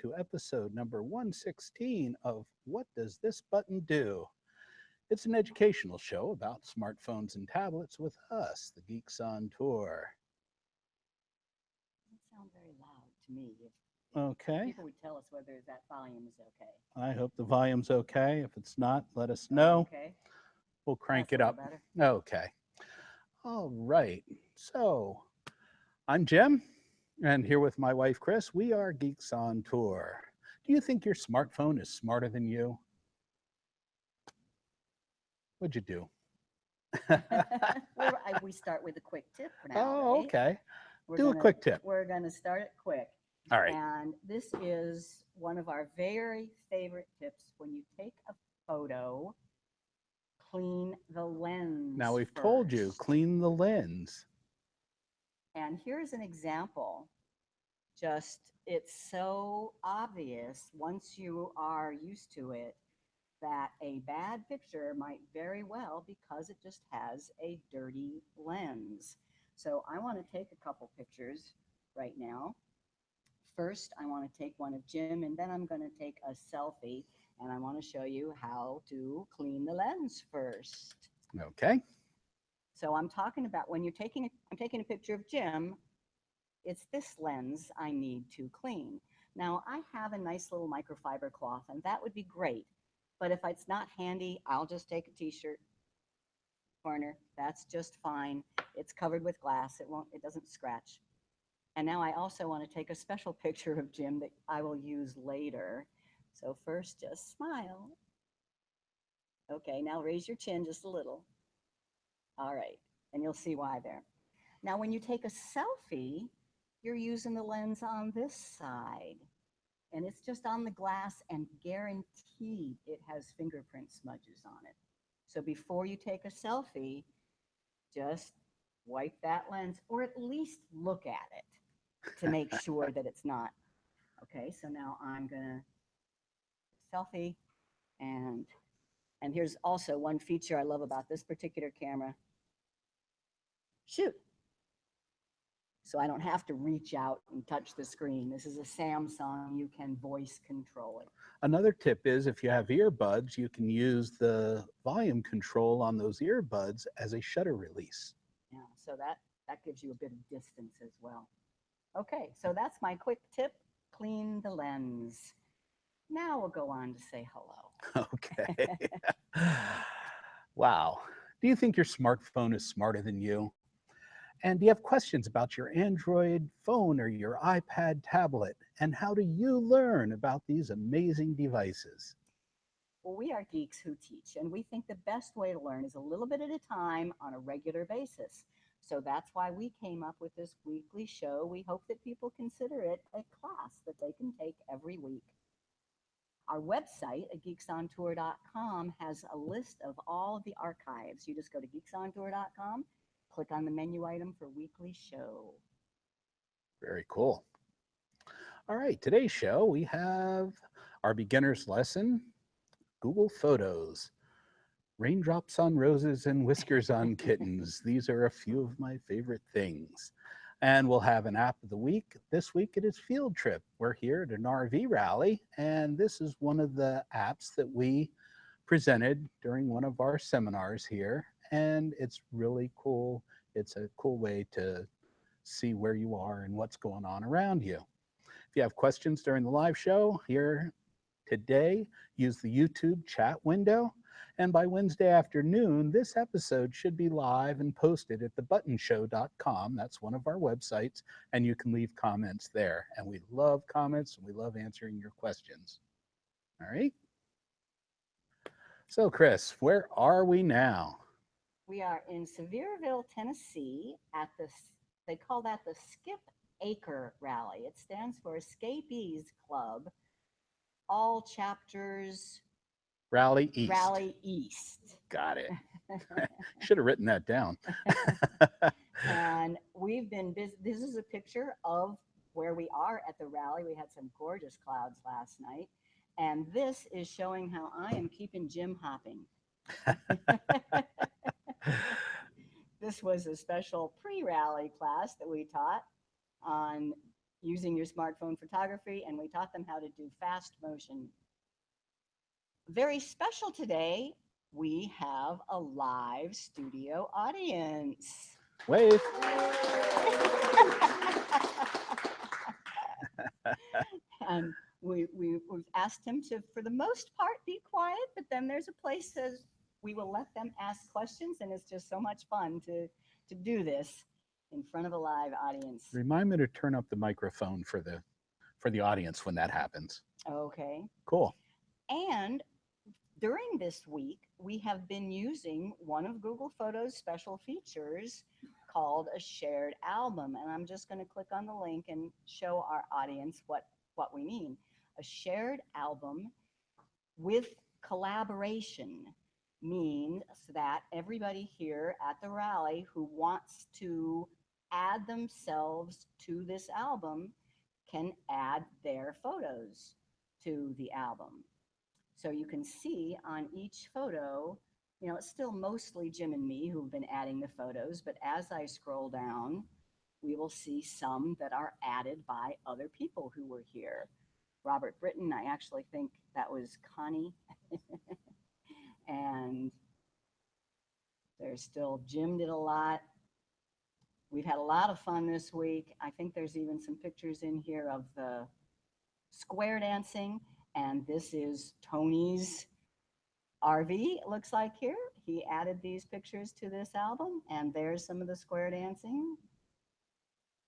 to episode number 116 of What Does This Button Do? It's an educational show about smartphones and tablets with us, the Geeks on Tour. Doesn't sound very loud to me. If Okay, people would tell us whether that volume is okay. I hope the volume's okay. If it's not, let us Oh, know. okay. We'll crank That's a it little up. better. Okay, all right. So, I'm Jim, and here with my wife, Chris, we are Geeks on Tour. Do you think your smartphone is smarter than you? What'd you do? We start with a quick tip for now, Oh, right? okay. We're Do a gonna quick tip. we're gonna start it quick. All right. And this is one of our very favorite tips. When you take a photo, clean the Now lens we've told you, first. clean the lens. And here's an example. Just it's so obvious once you are used to it that a bad picture might very well because it just has a dirty lens. So I want to take a couple pictures right now. First, I want to take one of Jim, and then I'm going to take a selfie, and I want to show you how to clean the lens first. Okay. So I'm talking about when I'm taking a picture of Jim, it's this lens I need to clean. Now, I have a nice little microfiber cloth, and that would be great. But if it's not handy, I'll just take a t-shirt corner. That's just fine. It's covered with glass. It doesn't scratch. And now I also want to take a special picture of Jim that I will use later. So first, just smile. Okay, now raise your chin just a little. All right, and you'll see why there. Now, when you take a selfie, you're using the lens on this side, and it's just on the glass, and guaranteed it has fingerprint smudges on it. So before you take a selfie, just wipe that lens or at least look at it to make sure that it's not. Okay, so now I'm gonna selfie, and and here's also one feature I love about this particular camera. Shoot. So I don't have to reach out and touch the screen. This is a Samsung. You can voice control it. Another tip is if you have earbuds, you can use the volume control on those earbuds as a shutter release. Yeah, so that gives you a bit of distance as well. Okay, so that's my quick tip. Clean the lens. Now we'll go on to say hello. Okay. Wow. Do you think your smartphone is smarter than you? And do you have questions about your Android phone or your iPad tablet? And how do you learn about these amazing devices? Well, we are geeks who teach, and we think the best way to learn is a little bit at a time on a regular basis. So that's why we came up with this weekly show. We hope that people consider it a class that they can take every week. Our website at geeksontour.com has a list of all of the archives. You just go to geeksontour.com, click on the menu item for weekly show. Very cool. All right, today's show, we have our beginner's lesson, Google Photos. Raindrops on roses and whiskers on kittens. These are a few of my favorite things. And we'll have an app of the week. This week it is Field Trip. We're here at an RV rally, and this is one of the apps that we presented during one of our seminars here. And it's really cool. It's a cool way to see where you are and what's going on around you. If you have questions during the live show here today, use the YouTube chat window. And by Wednesday afternoon, this episode should be live and posted at thebuttonshow.com. That's one of our websites, and you can leave comments there. And we love comments and we love answering your questions. All right. So, Chris, where are we now? We are in Sevierville, Tennessee at they call that the Skip Acre Rally. It stands for Escapees Club, all chapters Rally East. Rally East. Got it. Should have written that down. And we've been busy. This is a picture of where we are at the rally. We had some gorgeous clouds last night. And this is showing how I am keeping Jim hopping. This was a special pre-rally class that we taught on using your smartphone photography, and we taught them how to do fast motion. Very special today, we have a live studio audience. Wave. And we've asked him to, for the most part, be quiet, but then there's a place that we will let them ask questions, and it's just so much fun to do this in front of a live audience. Remind me to turn up the microphone for the audience when that happens. Okay. Cool. And during this week, we have been using one of Google Photos' special features called a shared album. And I'm just going to click on the link and show our audience what we mean. A shared album with collaboration means that everybody here at the rally who wants to add themselves to this album can add their photos to the album. So you can see on each photo, it's still mostly Jim and me who've been adding the photos, but as I scroll down, we will see some that are added by other people who were here. Robert Britton, I actually think that was Connie. And there's still Jim did a lot. We've had a lot of fun this week. I think there's even some pictures in here of the square dancing. And this is Tony's RV, it looks like here. He added these pictures to this album, and there's some of the square dancing.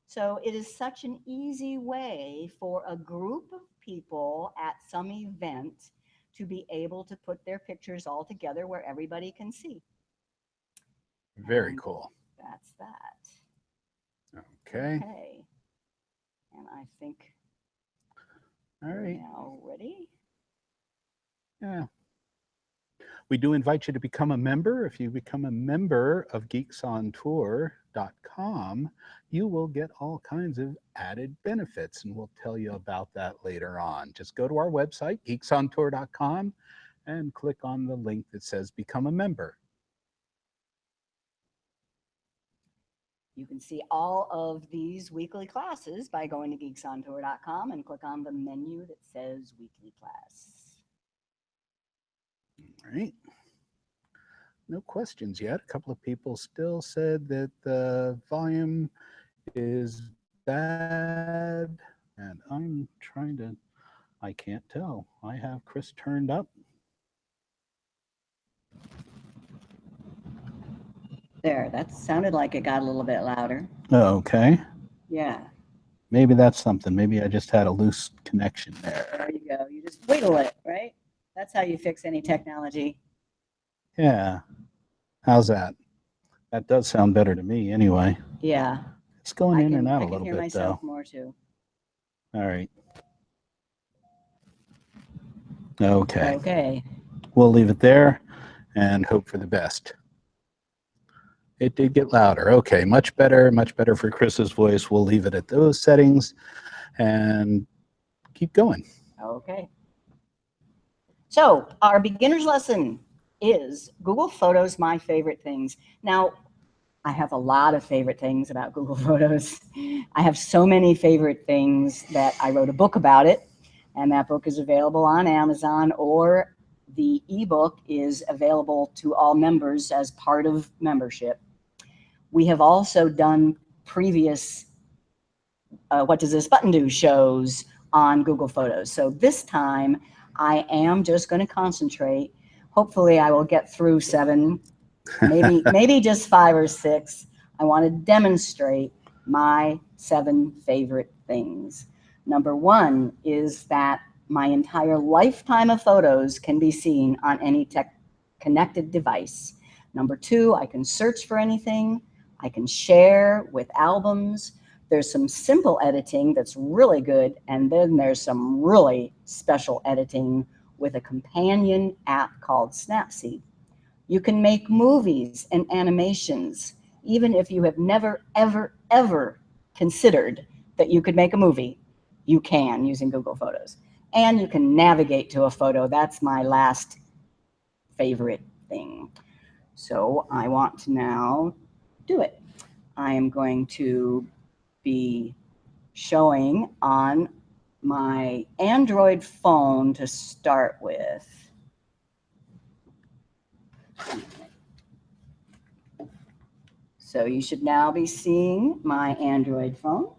So it is such an easy way for a group of people at some event to be able to put their pictures all together where everybody can see. Very cool. That's that. Okay. Okay. And I think all right. Now ready? Yeah. We do invite you to become a member. If you become a member of geeksontour.com, you will get all kinds of added benefits, and we'll tell you about that later on. Just go to our website, geeksontour.com, and click on the link that says Become a Member. You can see all of these weekly classes by going to geeksontour.com and click on the menu that says Weekly Class. All right. No questions yet. A couple of people still said that the volume is bad, and I'm trying to, I can't tell. I have Chris turned up. There, that sounded like it got a little bit louder. Okay. Yeah. Maybe that's something. Maybe I just had a loose connection there. There you go. You just wiggle it, right? That's how you fix any technology. Yeah. How's that? That does sound better to me anyway. Yeah. It's going in and out a little bit, though. I can hear myself more too. All right. Okay. Okay. We'll leave it there and hope for the best. It did get louder. Okay, much better for Chris's voice. We'll leave it at those settings and keep going. Okay. So our beginner's lesson is Google Photos, My Favorite Things. Now, I have a lot of favorite things about Google Photos. I have so many favorite things that I wrote a book about it, and that book is available on Amazon, or the ebook is available to all members as part of membership. We have also done previous What Does This Button Do shows on Google Photos. So this time I am just going to concentrate. Hopefully I will get through 7, maybe just 5 or 6. I want to demonstrate my 7 favorite things. Number 1 is that my entire lifetime of photos can be seen on any connected device. Number 2, I can search for anything. I can share with albums. There's some simple editing that's really good, and then there's some really special editing with a companion app called Snapseed. You can make movies and animations, even if you have never, ever, ever considered that you could make a movie. You can using Google Photos. And you can navigate to a photo. That's my last favorite thing. So I want to now do it. I am going to be showing on my Android phone to start with. So you should now be seeing my Android phone.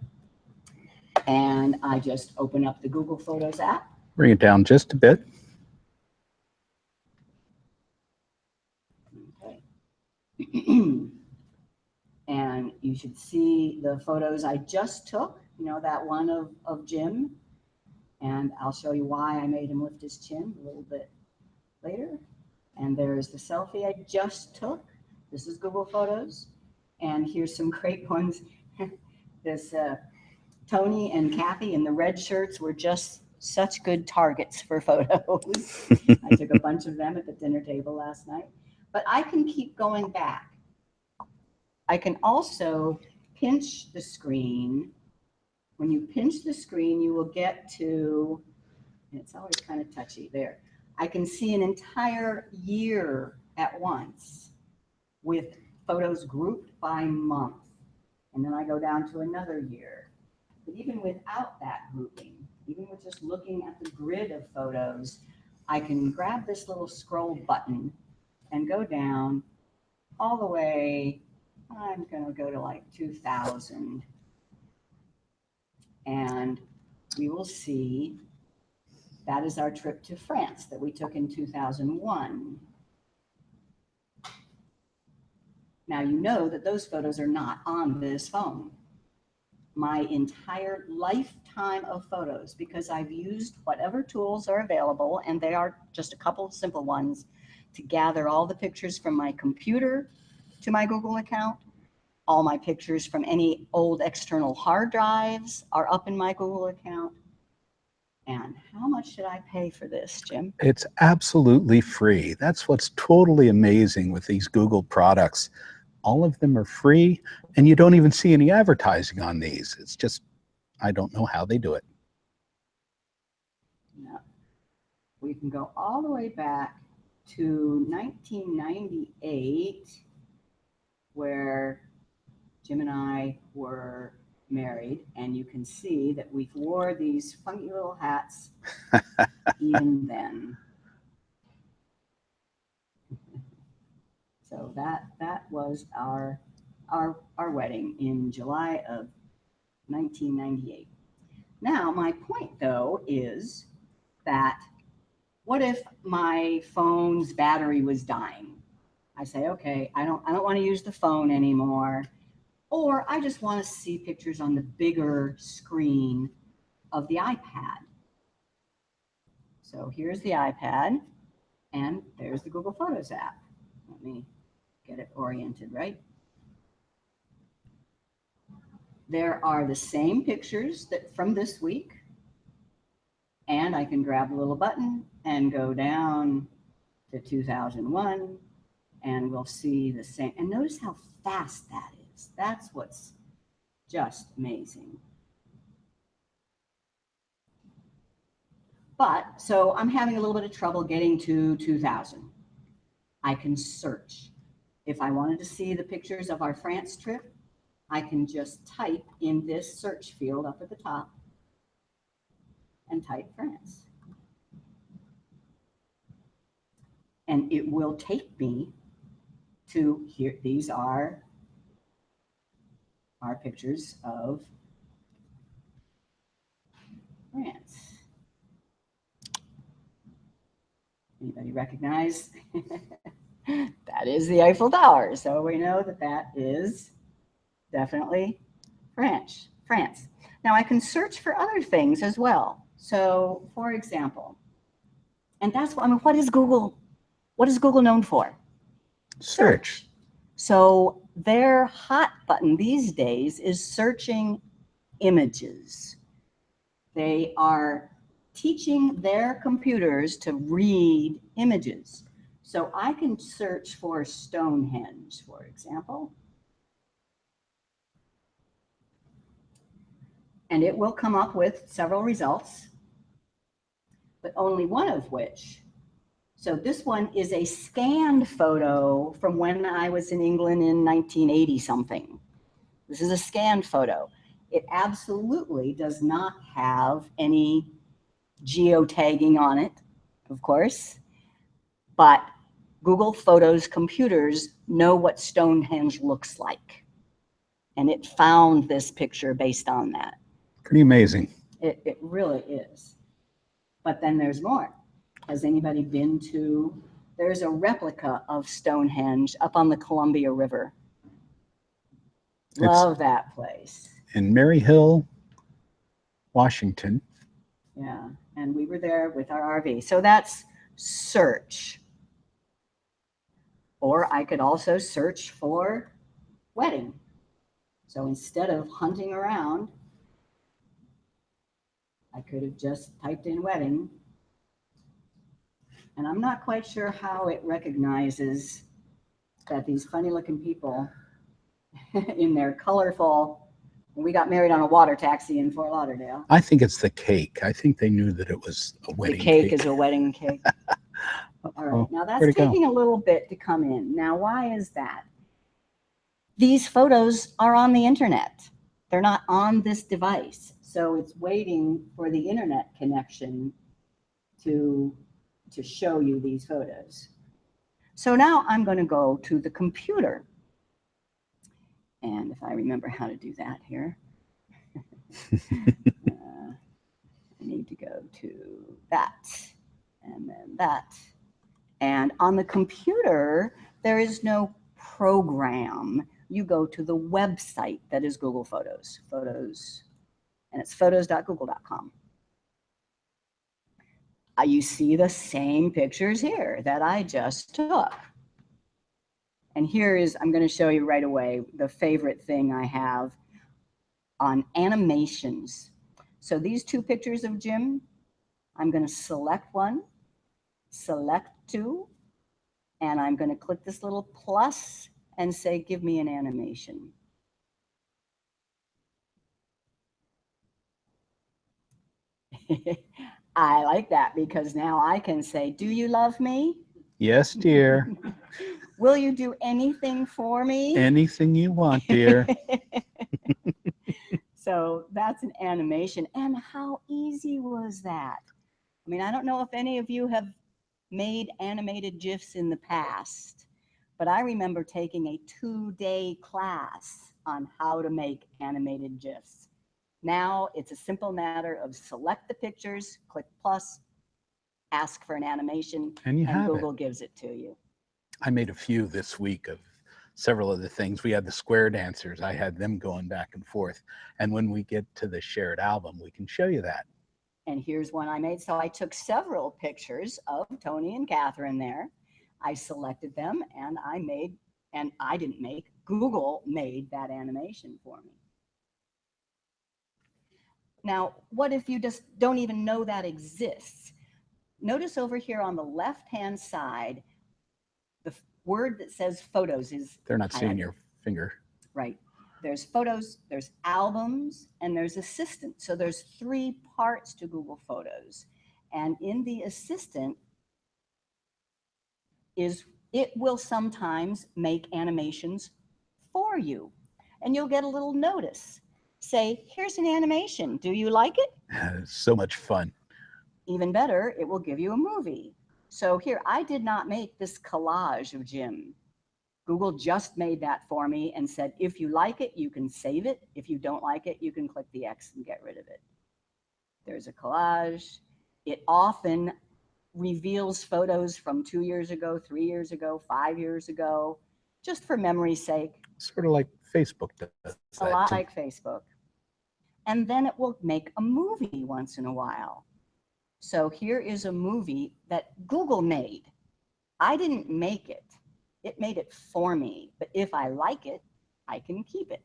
And I just open up the Google Photos app. Bring it down just a bit. Okay. And you should see the photos I just took, you know, that one of Jim. And I'll show you why I made him lift his chin a little bit later. And there's the selfie I just took. This is Google Photos. And here's some great ones. This Tony and Kathy in the red shirts were just such good targets for photos. I took a bunch of them at the dinner table last night. But I can keep going back. I can also pinch the screen. When you pinch the screen, you will get to, and it's always kind of touchy there. I can see an entire year at once with photos grouped by month. And then I go down to another year. But even without that grouping, even with just looking at the grid of photos, I can grab this little scroll button and go down all the way. I'm going to go to like 2000. And we will see that is our trip to France that we took in 2001. Now you know that those photos are not on this phone. My entire lifetime of photos, because I've used whatever tools are available, and they are just a couple of simple ones, to gather all the pictures from my computer to my Google account. All my pictures from any old external hard drives are up in my Google account. And how much did I pay for this, Jim? It's absolutely free. That's what's totally amazing with these Google products. All of them are free, and you don't even see any advertising on these. It's just, I don't know how they do it. No. We can go all the way back to 1998, where Jim and I were married, and you can see that we wore these funky little hats even then. So that was our wedding in July of 1998. Now, my point though is that what if my phone's battery was dying? I say, okay, I don't want to use the phone anymore, or I just want to see pictures on the bigger screen of the iPad. So here's the iPad, and there's the Google Photos app. Let me get it oriented right. There are the same pictures that from this week, and I can grab a little button and go down to 2001, and we'll see the same. And notice how fast that is. That's what's just amazing. But so I'm having a little bit of trouble getting to 2000. I can search. If I wanted to see the pictures of our France trip, I can just type in this search field up at the top and type France. And it will take me to here. These are our pictures of France. Anybody recognize? That is the Eiffel Tower. So we know that that is definitely France. Now I can search for other things as well. So for example, and that's what, I mean, what is Google known for? Search. So their hot button these days is searching images. They are teaching their computers to read images. So I can search for Stonehenge, for example. And it will come up with several results, but only one of which. So this one is a scanned photo from when I was in England in 1980 something. This is a scanned photo. It absolutely does not have any geotagging on it, of course, but Google Photos computers know what Stonehenge looks like. And it found this picture based on that. Pretty amazing. It really is. But then there's more. Has anybody been to, there's a replica of Stonehenge up on the Columbia River. Love that place. In Maryhill, Washington. Yeah, and we were there with our RV. So that's search. Or I could also search for wedding. So instead of hunting around, I could have just typed in wedding. And I'm not quite sure how it recognizes that these funny looking people in their colorful, we got married on a water taxi in Fort Lauderdale. I think it's the cake. I think they knew that it was a wedding cake. The cake is a wedding cake. All right, now that's taking a little bit to come in. Now, why is that? These photos are on the internet. They're not on this device. So it's waiting for the internet connection to show you these photos. So now I'm going to go to the computer. And if I remember how to do that here, I need to go to that and then that. And on the computer, there is no program. You go to the website that is Google Photos, and it's photos.google.com. You see the same pictures here that I just took. And here is, I'm going to show you right away, the favorite thing I have on animations. So these two pictures of Jim, I'm going to select one, select two, and I'm going to click this little plus and say, give me an animation. I like that because now I can say, do you love me? Yes, dear. Will you do anything for me? Anything you want, dear. So that's an animation. And how easy was that? I mean, I don't know if any of you have made animated GIFs in the past, but I remember taking a 2-day class on how to make animated GIFs. Now it's a simple matter of select the pictures, click plus, ask for an animation, and Google gives it to you. I made a few this week of several of the things. We had the square dancers. I had them going back and forth. And when we get to the shared album, we can show you that. And here's one I made. So I took several pictures of Tony and Catherine there. I selected them and I made, and I didn't make, Google made that animation for me. Now, what if you just don't even know that exists? Notice over here on the left-hand side, the word that says photos is They're not highlighted. seeing your finger. Right. There's photos, there's albums, and there's assistant. So there's 3 parts to Google Photos. And in the assistant is, it will sometimes make animations for you. And you'll get a little notice. Say, here's an animation. Do you like it? It's so much fun. Even better, it will give you a movie. So here, I did not make this collage of Jim. Google just made that for me and said, if you like it, you can save it. If you don't like it, you can click the X and get rid of it. There's a collage. It often reveals photos from 2 years ago, 3 years ago, 5 years ago, just for memory's sake. Sort of like Facebook does. A lot like Facebook. And then it will make a movie once in a while. So here is a movie that Google made. I didn't make it. It made it for me. But if I like it, I can keep it.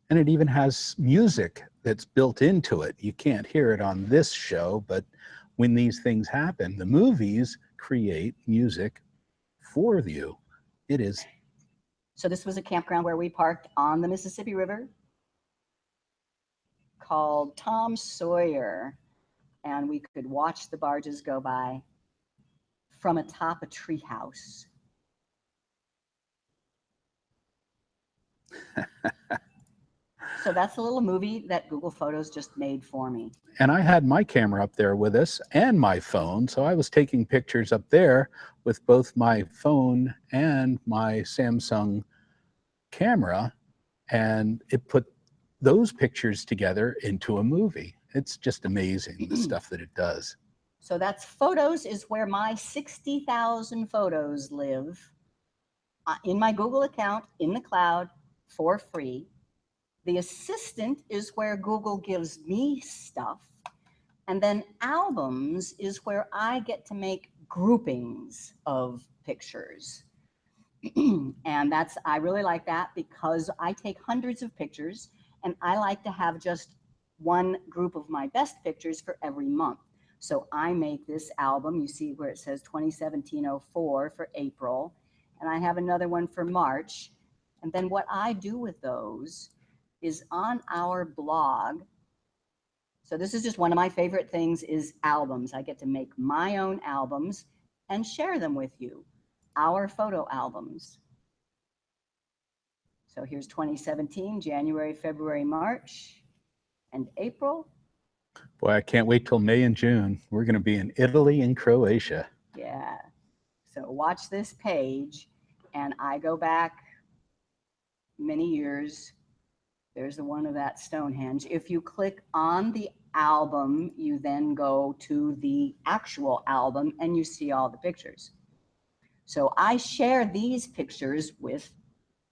And it even has music that's built into it. You can't hear it on this show, but when these things happen, the movies create music for you. It is. So this was a campground where we parked on the Mississippi River called Tom Sawyer, and we could watch the barges go by from atop a treehouse. So that's a little movie that Google Photos just made for me. And I had my camera up there with us and my phone. So I was taking pictures up there with both my phone and my Samsung camera. And it put those pictures together into a movie. It's just amazing the stuff that it does. So that's Photos is where my 60,000 photos live in my Google account in the cloud for free. The Assistant is where Google gives me stuff. And then Albums is where I get to make groupings of pictures. And I really like that because I take hundreds of pictures and I like to have just one group of my best pictures for every month. So I make this album. You see where it says 2017-04 for April, and I have another one for March. And then what I do with those is on our blog. So this is just one of my favorite things is albums. I get to make my own albums and share them with you, our photo albums. So here's 2017, January, February, March, and April. Boy, I can't wait till May and June. We're going to be in Italy and Croatia. Yeah. So watch this page, and I go back many years. There's the one of that Stonehenge. If you click on the album, you then go to the actual album and you see all the pictures. So I share these pictures with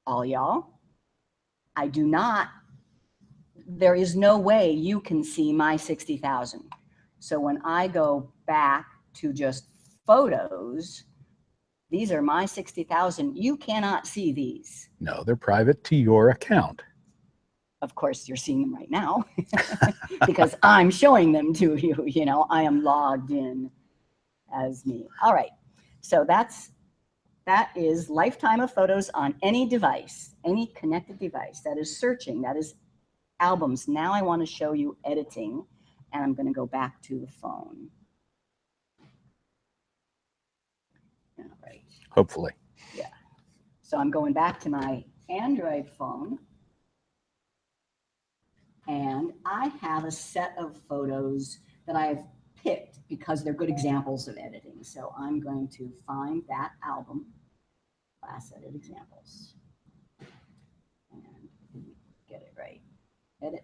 all y'all. I do not, there is no way you can see my 60,000. So when I go back to just photos, these are my 60,000. You cannot see these. No, they're private to your account. Of course, you're seeing them right now because I'm showing them to you. You know, I am logged in as me. All right. So that is lifetime of photos on any device, any connected device. That is searching. That is albums. Now I want to show you editing, and I'm going to go back to the phone. All right. Hopefully. Yeah. So I'm going back to my Android phone. And I have a set of photos that I've picked because they're good examples of editing. So I'm going to find that album, Class Edit Examples. And get it right. Edit,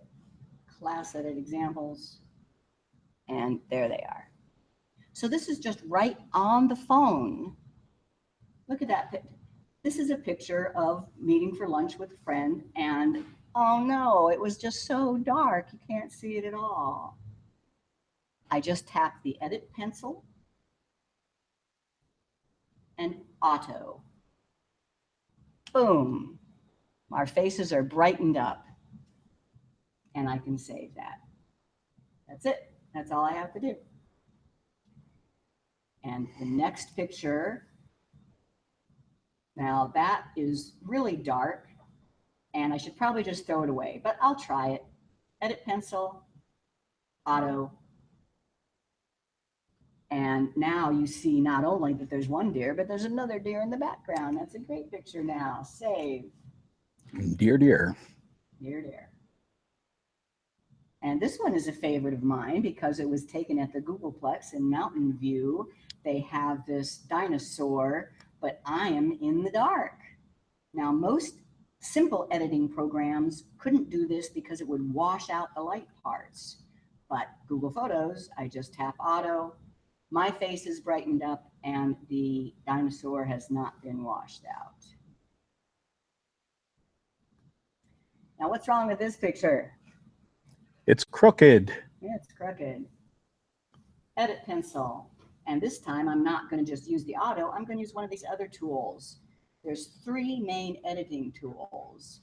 Class Edit Examples. And there they are. So this is just right on the phone. Look at that. This is a picture of meeting for lunch with a friend, and oh no, it was just so dark, you can't see it at all. I just tapped the edit pencil and auto. Boom. Our faces are brightened up, and I can save that. That's it. That's all I have to do. And the next picture, now that is really dark, and I should probably just throw it away, but I'll try it. Edit pencil, auto. And now you see not only that there's one deer, but there's another deer in the background. That's a great picture now. Save. Dear, dear. Dear, dear. And this one is a favorite of mine because it was taken at the Googleplex in Mountain View. They have this dinosaur, but I am in the dark. Now, most simple editing programs couldn't do this because it would wash out the light parts. But Google Photos, I just tap auto, my face is brightened up, and the dinosaur has not been washed out. Now, what's wrong with this picture? It's crooked. It's crooked. Edit pencil. And this time I'm not going to just use the auto, I'm going to use one of these other tools. There's three main editing tools: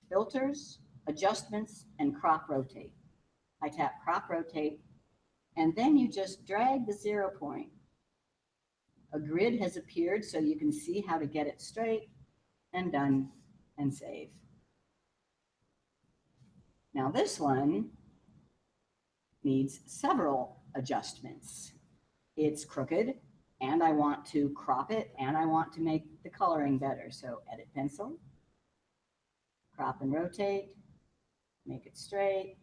filters, adjustments, and crop rotate. I tap crop rotate, and then you just drag the 0 point. A grid has appeared so you can see how to get it straight, and done, and save. Now this one needs several adjustments. It's crooked, and I want to crop it, and I want to make the coloring better. So edit pencil, crop and rotate, make it straight.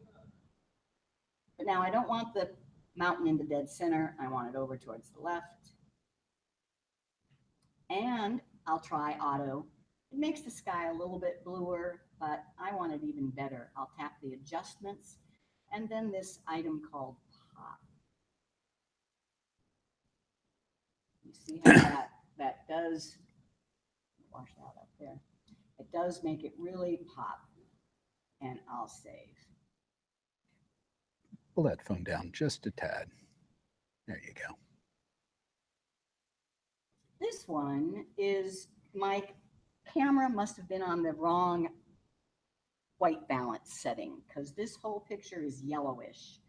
But now I don't want the mountain in the dead center. I want it over towards the left. And I'll try auto. It makes the sky a little bit bluer, but I want it even better. I'll tap the adjustments and then this item called pop. You see how that does, wash that up there. It does make it really pop, and I'll save. Pull that phone down just a tad. There you go. This one is, my camera must have been on the wrong white balance setting because this whole picture is yellowish.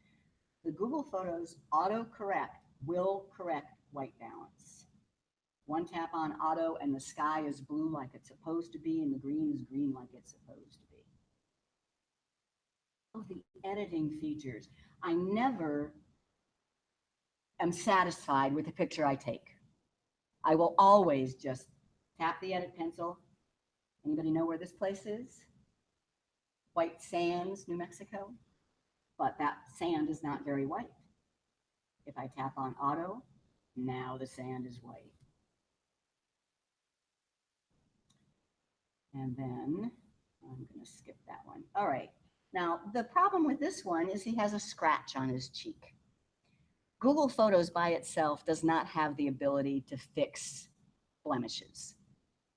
The Google Photos autocorrect will correct white balance. One tap on auto and the sky is blue like it's supposed to be and the green is green like it's supposed to be. Oh, the editing features. I never am satisfied with the picture I take. I will always just tap the edit pencil. Anybody know where this place is? White Sands, New Mexico. But that sand is not very white. If I tap on auto, now the sand is white. And then I'm going to skip that one. All right. Now, the problem with this one is he has a scratch on his cheek. Google Photos by itself does not have the ability to fix blemishes,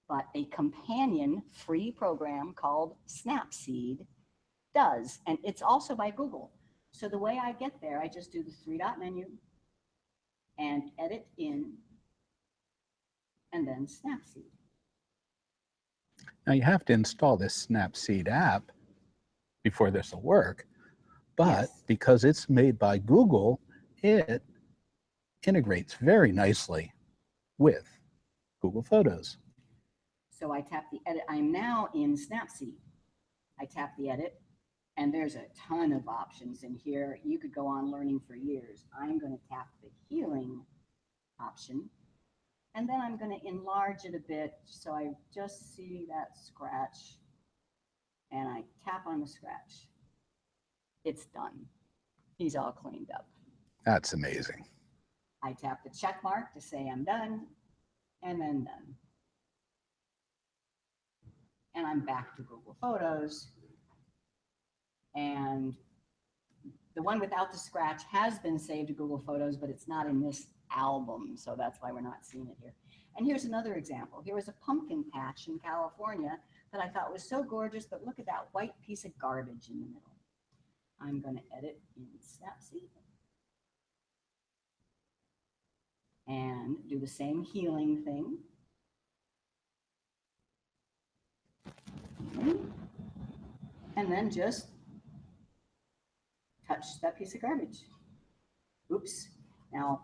but a companion free program called Snapseed does, and it's also by Google. So the way I get there, I just do the three-dot menu and edit in, and then Snapseed. Now you have to install this Snapseed app before this will work, but Yes. because it's made by Google, it integrates very nicely with Google Photos. So I tap the edit. I'm now in Snapseed. I tap the edit, and there's a ton of options in here. You could go on learning for years. I'm going to tap the healing option, and then I'm going to enlarge it a bit so I just see that scratch, and I tap on the scratch. It's done. He's all cleaned up. That's amazing. I tap the check mark to say I'm done, and then done. And I'm back to Google Photos. And the one without the scratch has been saved to Google Photos, but it's not in this album, so that's why we're not seeing it here. And here's another example. Here was a pumpkin patch in California that I thought was so gorgeous, but look at that white piece of garbage in the middle. I'm going to edit in Snapseed and do the same healing thing. And then just touch that piece of garbage. Oops. Now,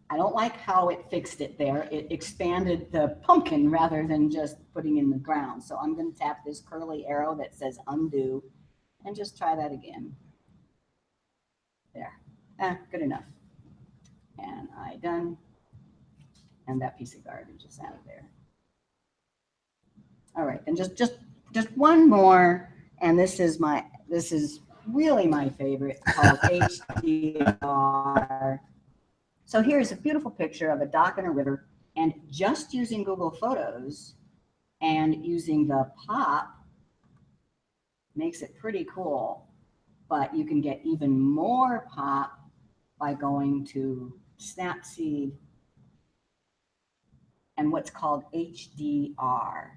I don't like how it fixed it there. It expanded the pumpkin rather than just putting in the ground. So I'm going to tap this curly arrow that says undo and just try that again. There. Good enough. And I done. And that piece of garbage is out of there. All right, and just one more, and this is really my favorite, called HDR. So here's a beautiful picture of a dock and a river, and just using Google Photos and using the pop makes it pretty cool. But you can get even more pop by going to Snapseed and what's called HDR.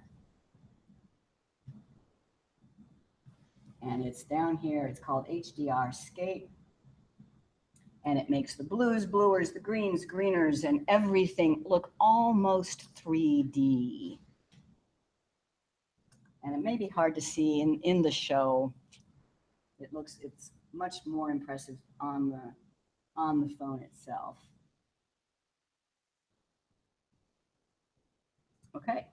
And it's down here, it's called HDR Scape. And it makes the blues bluers, the greens greeners, and everything look almost 3D. And it may be hard to see in the show. It's much more impressive on the phone itself. Okay,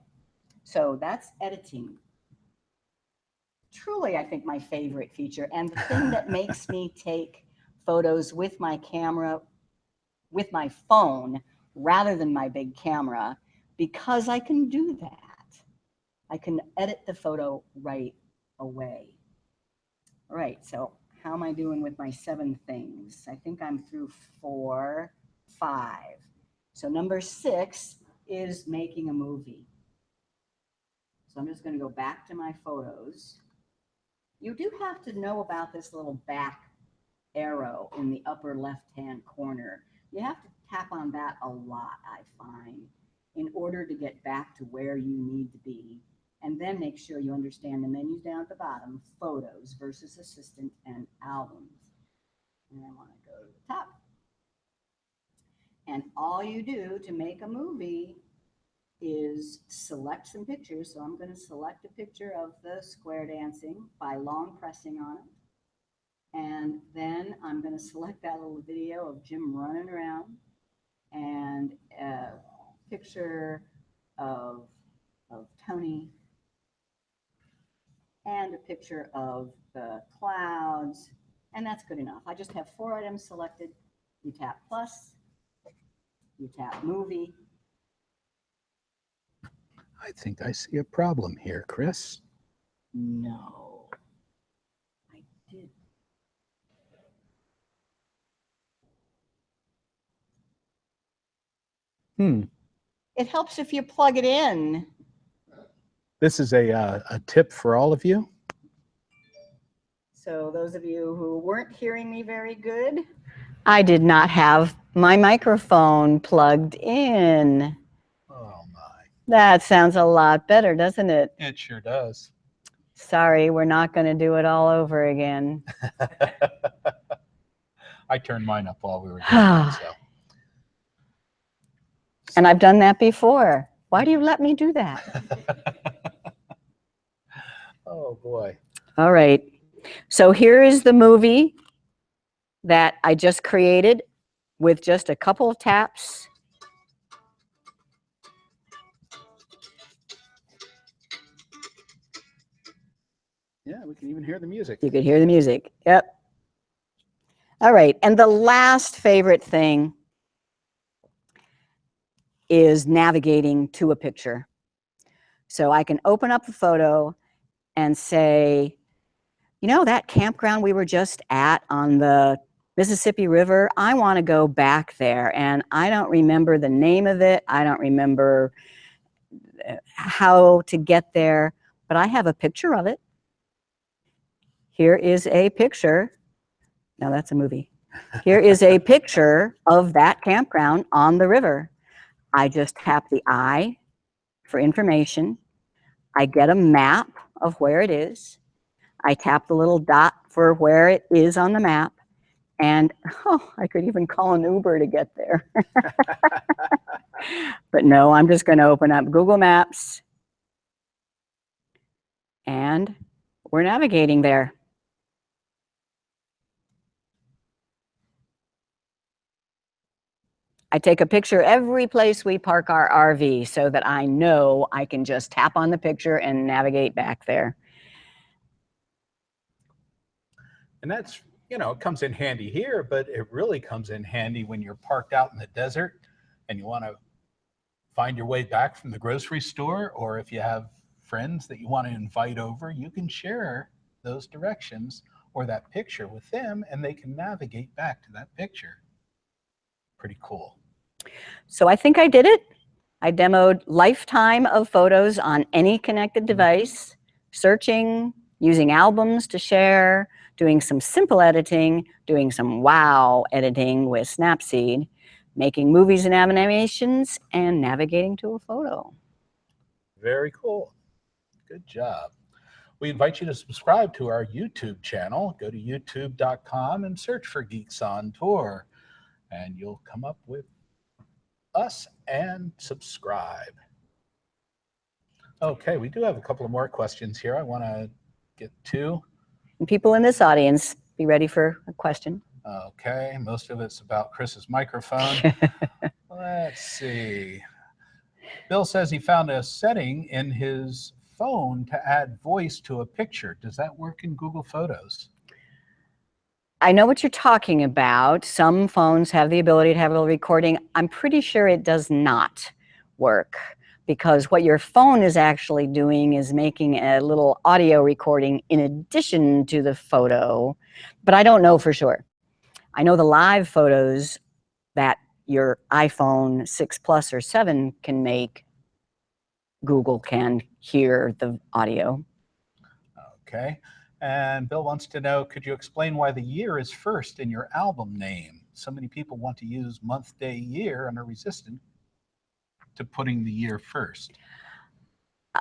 so that's editing. Truly, I think my favorite feature, and the thing that makes me take photos with my camera, with my phone, rather than my big camera, because I can do that. I can edit the photo right away. All right, so how am I doing with my 7 things? I think I'm through 4, 5. So number 6 is making a movie. So I'm just going to go back to my photos. You do have to know about this little back arrow in the upper left-hand corner. You have to tap on that a lot, I find, in order to get back to where you need to be. And then make sure you understand the menus down at the bottom, photos versus assistant and albums. And I want to go to the top. And all you do to make a movie is select some pictures. So I'm going to select a picture of the square dancing by long pressing on it. And then I'm going to select that little video of Jim running around and a picture of Tony and a picture of the clouds. And that's good enough. I just have 4 items selected. You tap plus, you tap movie. I think I see a problem here, Chris. No, I did. It helps if you plug it in. This is a tip for all of you. So those of you who weren't hearing me very good, I did not have my microphone plugged in. Oh my. That sounds a lot better, doesn't it? It sure does. Sorry, we're not going to do it all over again. I turned mine up while we were doing it, so. And I've done that before. Why do you let me do that? Oh boy. All right. So here is the movie that I just created with just a couple of taps. Yeah, we can even hear the music. You could hear the music. Yep. All right. And the last favorite thing is navigating to a picture. So I can open up a photo and say, you know, that campground we were just at on the Mississippi River, I want to go back there. And I don't remember the name of it. I don't remember how to get there, but I have a picture of it. Here is a picture. Now that's a movie. Here is a picture of that campground on the river. I just tap the I for information. I get a map of where it is. I tap the little dot for where it is on the map. And I could even call an Uber to get there. But no, I'm just going to open up Google Maps. And we're navigating there. I take a picture every place we park our RV so that I know I can just tap on the picture and navigate back there. And that's, you know, it comes in handy here, but it really comes in handy when you're parked out in the desert and you want to find your way back from the grocery store, or if you have friends that you want to invite over, you can share those directions or that picture with them and they can navigate back to that picture. Pretty cool. So I think I did it. I demoed lifetime of photos on any connected device, searching, using albums to share, doing some simple editing, doing some wow editing with Snapseed, making movies and animations, and navigating to a photo. Very cool. Good job. We invite you to subscribe to our YouTube channel. Go to youtube.com and search for Geeks on Tour, and you'll come up with us and subscribe. Okay, we do have a couple of more questions here I want to get to. And people in this audience, be ready for a question. Okay, most of it's about Chris's microphone. Let's see. Bill says he found a setting in his phone to add voice to a picture. Does that work in Google Photos? I know what you're talking about. Some phones have the ability to have a little recording. I'm pretty sure it does not work. because what your phone is actually doing is making a little audio recording in addition to the photo, but I don't know for sure. I know the live photos that your iPhone 6 Plus or 7 can make, Google can hear the audio. Okay. And Bill wants to know, could you explain why the year is first in your album name? So many people want to use month, day, year and are resistant to putting the year first.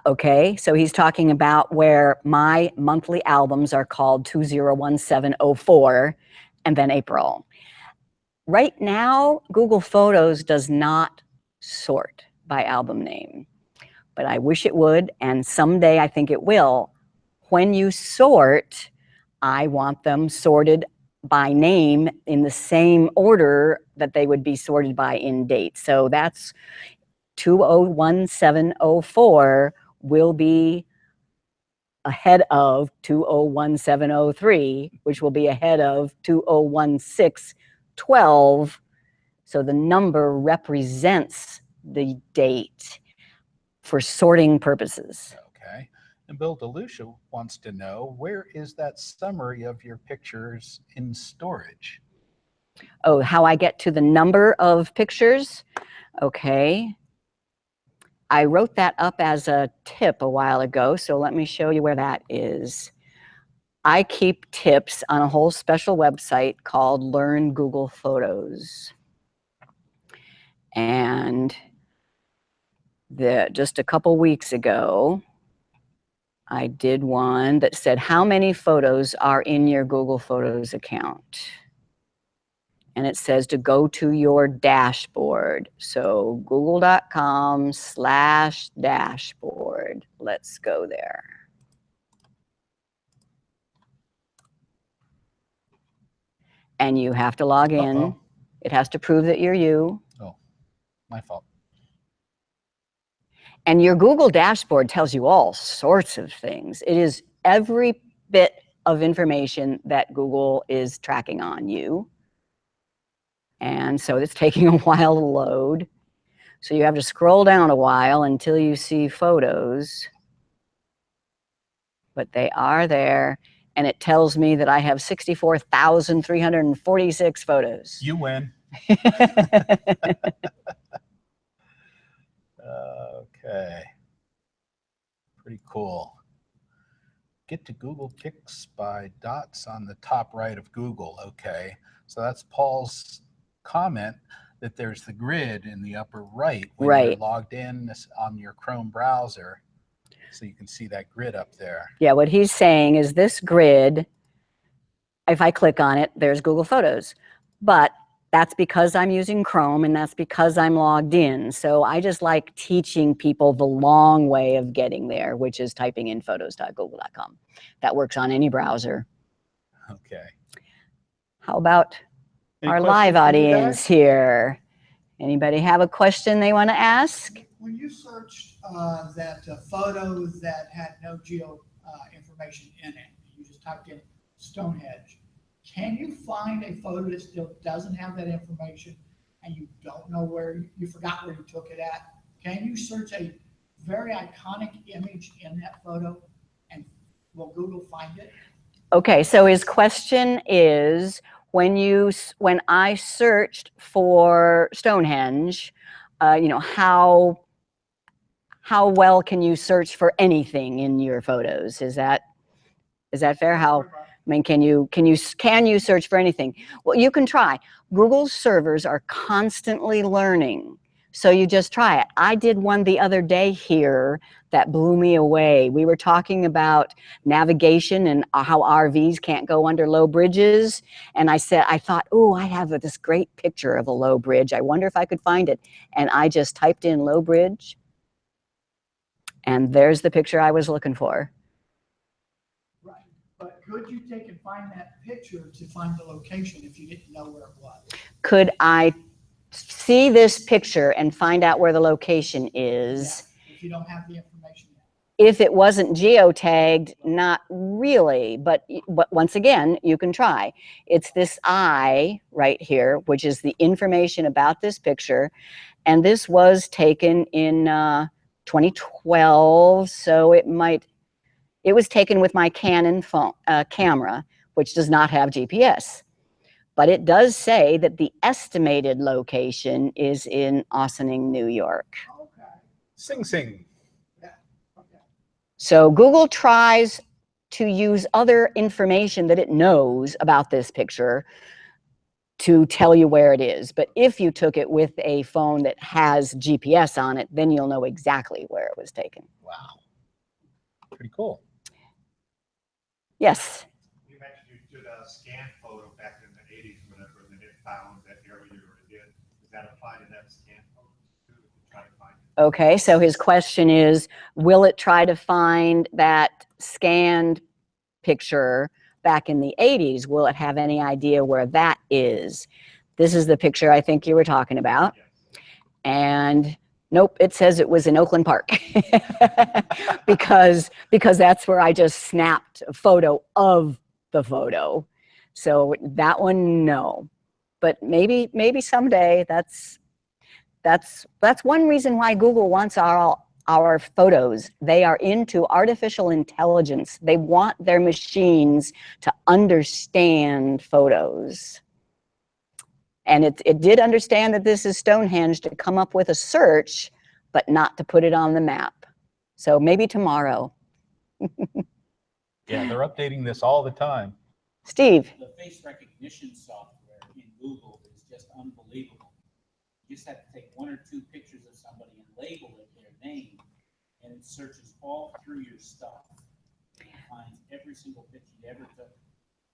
Okay, so he's talking about where my monthly albums are called 201704 and then April. Right now, Google Photos does not sort by album name, but I wish it would, and someday I think it will. When you sort, I want them sorted by name in the same order that they would be sorted by in date. So that's 201704 will be ahead of 201703, which will be ahead of 201612. So the number represents the date for sorting purposes. Okay. And Bill DeLucia wants to know, where is that summary of your pictures in storage? Oh, how I get to the number of pictures? Okay. I wrote that up as a tip a while ago, so let me show you where that is. I keep tips on a whole special website called Learn Google Photos. And just a couple weeks ago, I did one that said, how many photos are in your Google Photos account? And it says to go to your dashboard. So google.com/dashboard. Let's go there. And you have to log in. Uh-oh. It has to prove that you're you. Oh, my fault. And your Google dashboard tells you all sorts of things. It is every bit of information that Google is tracking on you. And so it's taking a while to load. So you have to scroll down a while until you see photos. But they are there. And it tells me that I have 64,346 photos. You win. Okay. Pretty cool. Get to Google Pics by dots on the top right of Google. Okay. So that's Paul's comment that there's the grid in the upper right when you're logged in on your Chrome browser. So you can see that grid up there. Yeah, what he's saying is this grid, if I click on it, there's Google Photos. But that's because I'm using Chrome and that's because I'm logged in. So I just like teaching people the long way of getting there, which is typing in photos.google.com. That works on any browser. Okay. How about our live audience here? Anybody have a question they want to ask? When you searched that photo that had no geo information in it, you just typed in Stonehenge. Can you find a photo that still doesn't have that information and you don't know where, you forgot where you took it at? Can you search a very iconic image in that photo and will Google find it? Okay, so his question is, when I searched for Stonehenge, you know, how well can you search for anything in your photos? Is that fair? I mean, can you search for anything? Well, you can try. Google's servers are constantly learning. So you just try it. I did one the other day here that blew me away. We were talking about navigation and how RVs can't go under low bridges. And I thought, oh, I have this great picture of a low bridge. I wonder if I could find it. And I just typed in low bridge. And there's the picture I was looking for. Right. But could you take and find that picture to find the location if you didn't know where it was? Could I see this picture and find out where the location is? Yes, if you don't have the information yet. If it wasn't geotagged, not really, but once again, you can try. It's this eye right here, which is the information about this picture. And this was taken in 2012, so it was taken with my Canon phone camera, which does not have GPS. But it does say that the estimated location is in Ossining, New York. Okay. Sing Sing. Yeah. Okay. So Google tries to use other information that it knows about this picture to tell you where it is. But if you took it with a phone that has GPS on it, then you'll know exactly where it was taken. Wow. Pretty cool. Yes. You mentioned you did a scan photo back in the 80s, whatever, and then it found that area you already did. Does that apply to that scan photo too, to try to find it? Okay, so his question is, will it try to find that scanned picture back in the 80s? Will it have any idea where that is? This is the picture I think you were talking about. Yes. And nope, it says it was in Oakland Park because that's where I just snapped a photo of the photo. So that one, no. But maybe someday. That's one reason why Google wants our photos. They are into artificial intelligence. They want their machines to understand photos. And it did understand that this is Stonehenge to come up with a search, but not to put it on the map. So maybe tomorrow. Yeah, they're updating this all the time. Steve. The face recognition software in Google is just unbelievable. You just have to take 1 or 2 pictures of somebody and label it their name, and it searches all through your stuff. It finds every single picture you ever took.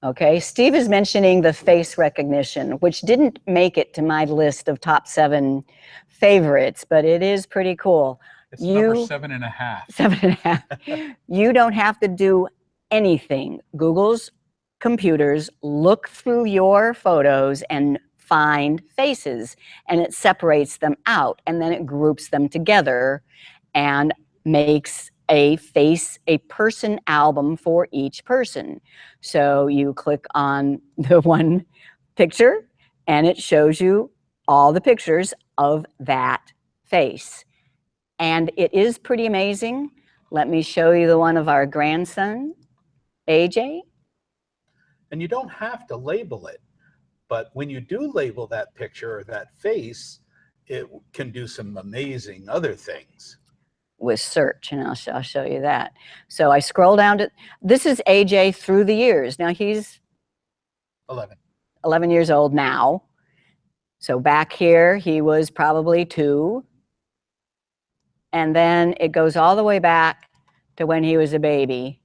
Okay, Steve is mentioning the face recognition, which didn't make it to my list of top 7 favorites, but it is pretty cool. It's number 7.5. 7.5. You don't have to do anything. Google's computers look through your photos and find faces, and it separates them out, and then it groups them together and makes a person album for each person. So you click on the one picture and it shows you all the pictures of that face. And it is pretty amazing. Let me show you the one of our grandson, AJ. And you don't have to label it, but when you do label that picture or that face, it can do some amazing other things. With search, and I'll show you that. So I scroll down to, this is AJ through the years. Now he's 11 years old now. So back here, he was probably 2. And then it goes all the way back to when he was a baby.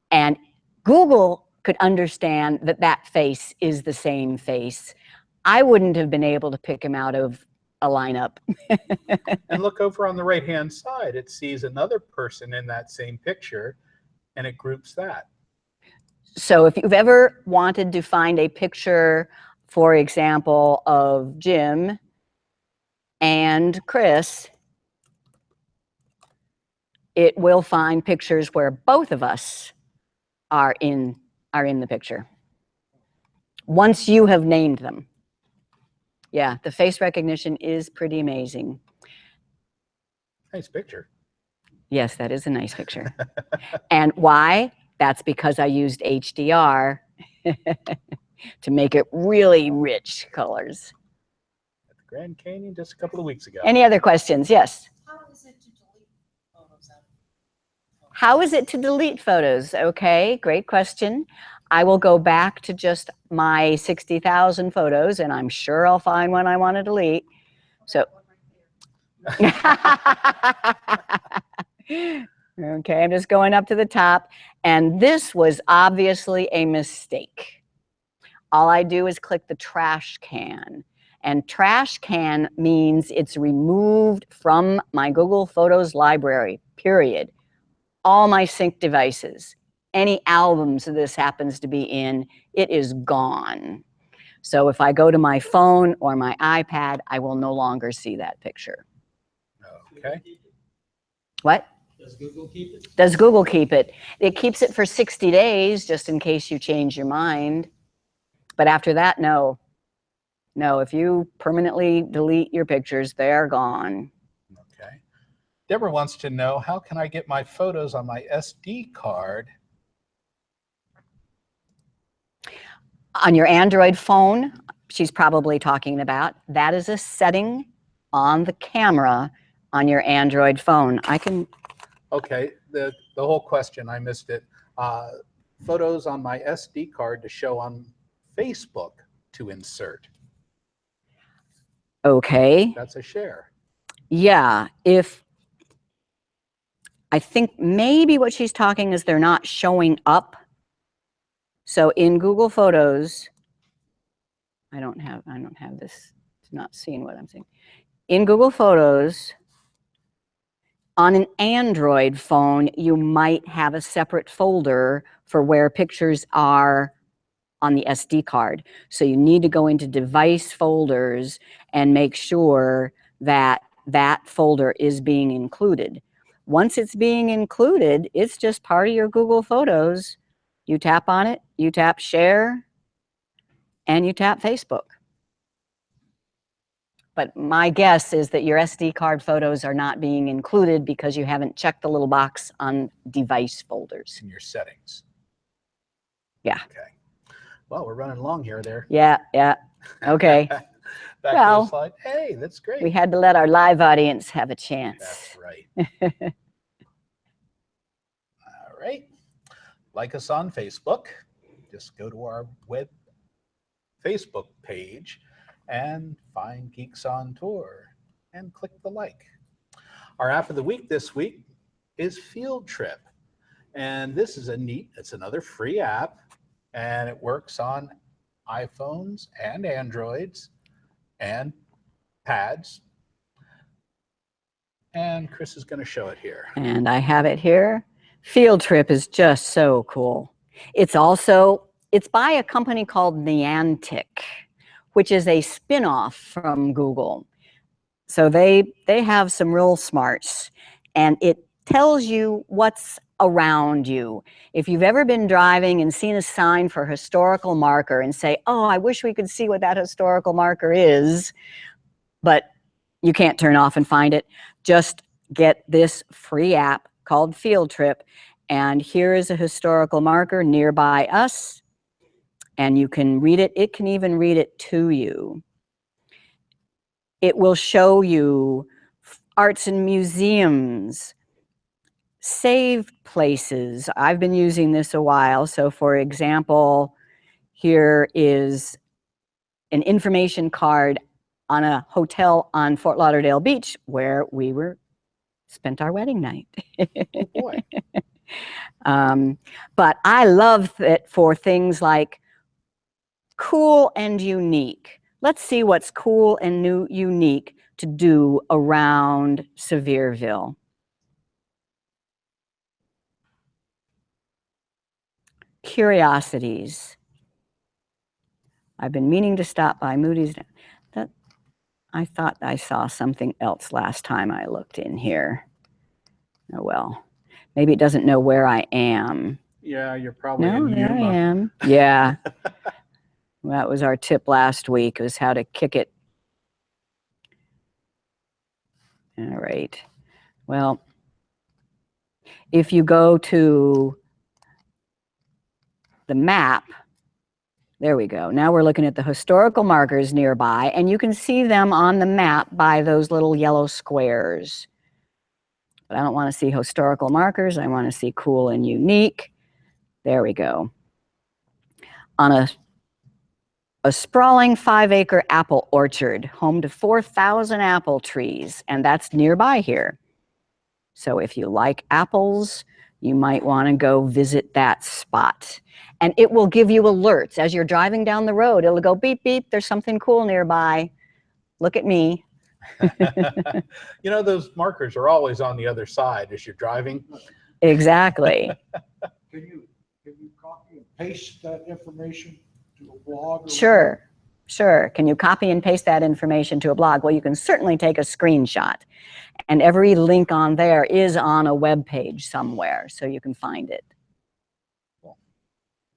And Google could understand that that face is the same face. I wouldn't have been able to pick him out of a lineup. And look over on the right-hand side, it sees another person in that same picture, and it groups that. So if you've ever wanted to find a picture, for example, of Jim and Chris, it will find pictures where both of us are in the picture, once you have named them. Yeah, the face recognition is pretty amazing. Nice picture. Yes, that is a nice picture. And why? That's because I used HDR to make it really rich colors. At the Grand Canyon just a couple of weeks ago. Any other questions? Yes. How is it to delete photos out? How is it to delete photos? Okay, great question. I will go back to just my 60,000 photos, and I'm sure I'll find one I want to delete. So, okay, I'm just going up to the top, and this was obviously a mistake. All I do is click the trash can, and trash can means it's removed from my Google Photos library, period. All my sync devices, any albums this happens to be in, it is gone. So if I go to my phone or my iPad, I will no longer see that picture. Okay. What? Does Google keep it? Does Google keep it? It keeps it for 60 days, just in case you change your mind. But after that, no. No, if you permanently delete your pictures, they are gone. Okay. Deborah wants to know, how can I get my photos on my SD card? On your Android phone, she's probably talking about, that is a setting on the camera on your Android phone. I can... Okay, the whole question, I missed it. Photos on my SD card to show on Facebook to insert. Okay. That's a share. Yeah, I think maybe what she's talking is they're not showing up. So in Google Photos, I don't have this, it's not seeing what I'm saying. In Google Photos, on an Android phone, you might have a separate folder for where pictures are on the SD card. So you need to go into device folders and make sure that that folder is being included. Once it's being included, it's just part of your Google Photos. You tap on it, you tap share, and you tap Facebook. But my guess is that your SD card photos are not being included because you haven't checked the little box on device folders. In your settings. Yeah. Okay. Well, we're running along here there. Yeah, yeah. Okay. Back Well, to the slide. Hey, that's great. We had to let our live audience have a chance. That's right. All right. Like us on Facebook. Just go to our web Facebook page and find Geeks on Tour and click the like. Our app of the week this week is Field Trip. And this is it's another free app, and it works on iPhones and Androids and pads. And Chris is going to show it here. And I have it here. Field Trip is just so cool. It's by a company called Niantic, which is a spin-off from Google. So they have some real smarts, and it tells you what's around you. If you've ever been driving and seen a sign for historical marker and say, oh, I wish we could see what that historical marker is, but you can't turn off and find it, just get this free app called Field Trip, and here is a historical marker nearby us, and you can read it. It can even read it to you. It will show you arts and museums, saved places. I've been using this a while. So for example, here is an information card on a hotel on Fort Lauderdale Beach where we spent our wedding night. Oh boy. But I love it for things like cool and unique. Let's see what's cool and unique to do around Sevierville. Curiosities. I've been meaning to stop by Moody's. I thought I saw something else last time I looked in here. Oh well, maybe it doesn't know where I am. Yeah, you're probably No, in there I Yuma. am. Yeah. Well, that was our tip last week, was how to kick it. All right. Well, if you go to the map, there we go. Now we're looking at the historical markers nearby, and you can see them on the map by those little yellow squares. But I don't want to see historical markers. I want to see cool and unique. There we go. On a sprawling 5-acre apple orchard, home to 4,000 apple trees, and that's nearby here. So if you like apples, you might want to go visit that spot. And it will give you alerts as you're driving down the road. It'll go beep, beep, there's something cool nearby. Look at me. You know, those markers are always on the other side as you're driving. Exactly. Can you copy and paste that information to a blog? Or Sure, sure. Can you copy and paste that information to a blog? Well, you can certainly take a screenshot. And every link on there is on a web page somewhere, so you can find it.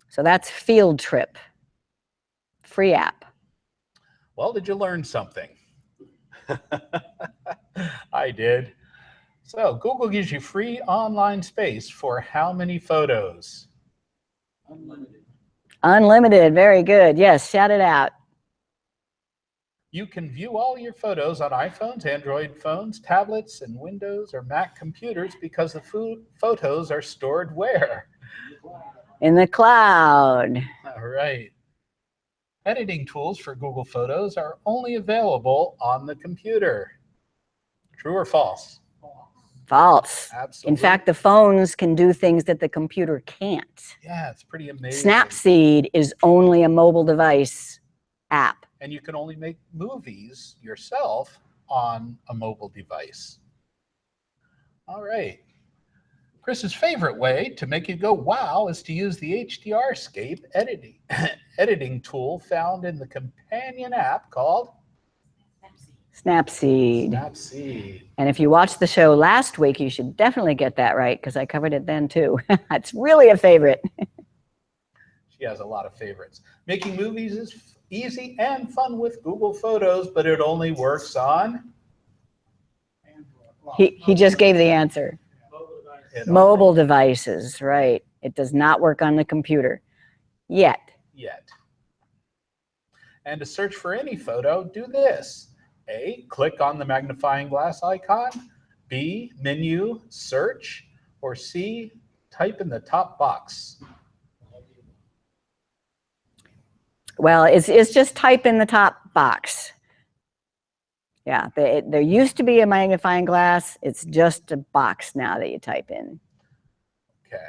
So that's Field Trip. Free app. Well, did you learn something? I did. So Google gives you free online space for how many photos? Unlimited. Unlimited. Very good. Yes, shout it out. You can view all your photos on iPhones, Android phones, tablets, and Windows or Mac computers because the photos are stored where? In the cloud. All right. Editing tools for Google Photos are only available on the computer. True or false? False. Absolutely. In fact, the phones can do things that the computer can't. Yeah, it's pretty amazing. Snapseed is only a mobile device app. And you can only make movies yourself on a mobile device. All right. Chris's favorite way to make it go wow is to use the HDRscape editing tool found in the companion app called Snapseed. Snapseed. And if you watched the show last week, you should definitely get that right because I covered it then too. It's really a favorite. She has a lot of favorites. Making movies is easy and fun with Google Photos, but it only works on He just gave the answer. Mobile devices, right. It does not work on the computer yet. And to search for any photo, do this. A, click on the magnifying glass icon. B, menu, search. Or C, type in the top box. Well, it's just type in the top box. Yeah, there used to be a magnifying glass. It's just a box now that you type in. Okay.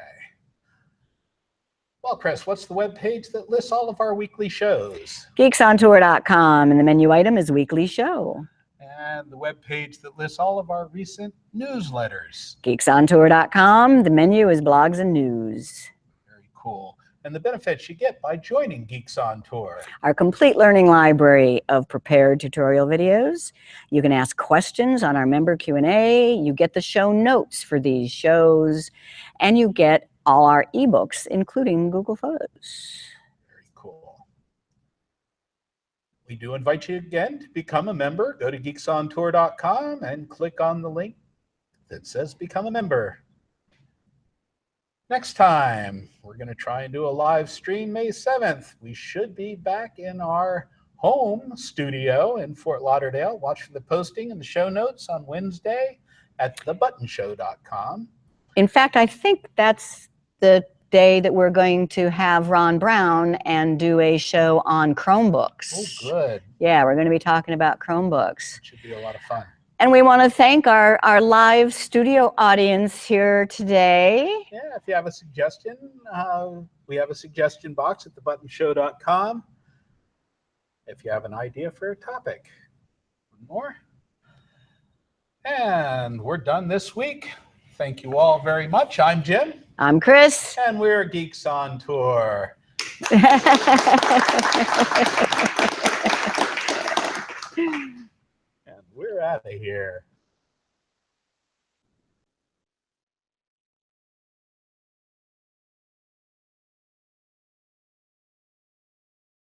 Well, Chris, what's the web page that lists all of our weekly shows? Geeksontour.com, and the menu item is weekly show. And the web page that lists all of our recent newsletters. Geeksontour.com, the menu is blogs and news. Very cool. And the benefits you get by joining Geeks on Tour. Our complete learning library of prepared tutorial videos. You can ask questions on our member Q&A. You get the show notes for these shows. And you get all our ebooks, including Google Photos. Very cool. We do invite you again to become a member. Go to geeksontour.com and click on the link that says Become a Member. Next time, we're going to try and do a live stream May 7th. We should be back in our home studio in Fort Lauderdale. Watch for the posting and the show notes on Wednesday at thebuttonshow.com. In fact, I think that's the day that we're going to have Ron Brown and do a show on Chromebooks. Oh, good. Yeah, we're going to be talking about Chromebooks. It should be a lot of fun. And we want to thank our live studio audience here today. Yeah, if you have a suggestion, we have a suggestion box at thebuttonshow.com. If you have an idea for a topic. One more. And we're done this week. Thank you all very much. I'm Jim. I'm Chris. And we're Geeks on Tour. And we're out of here.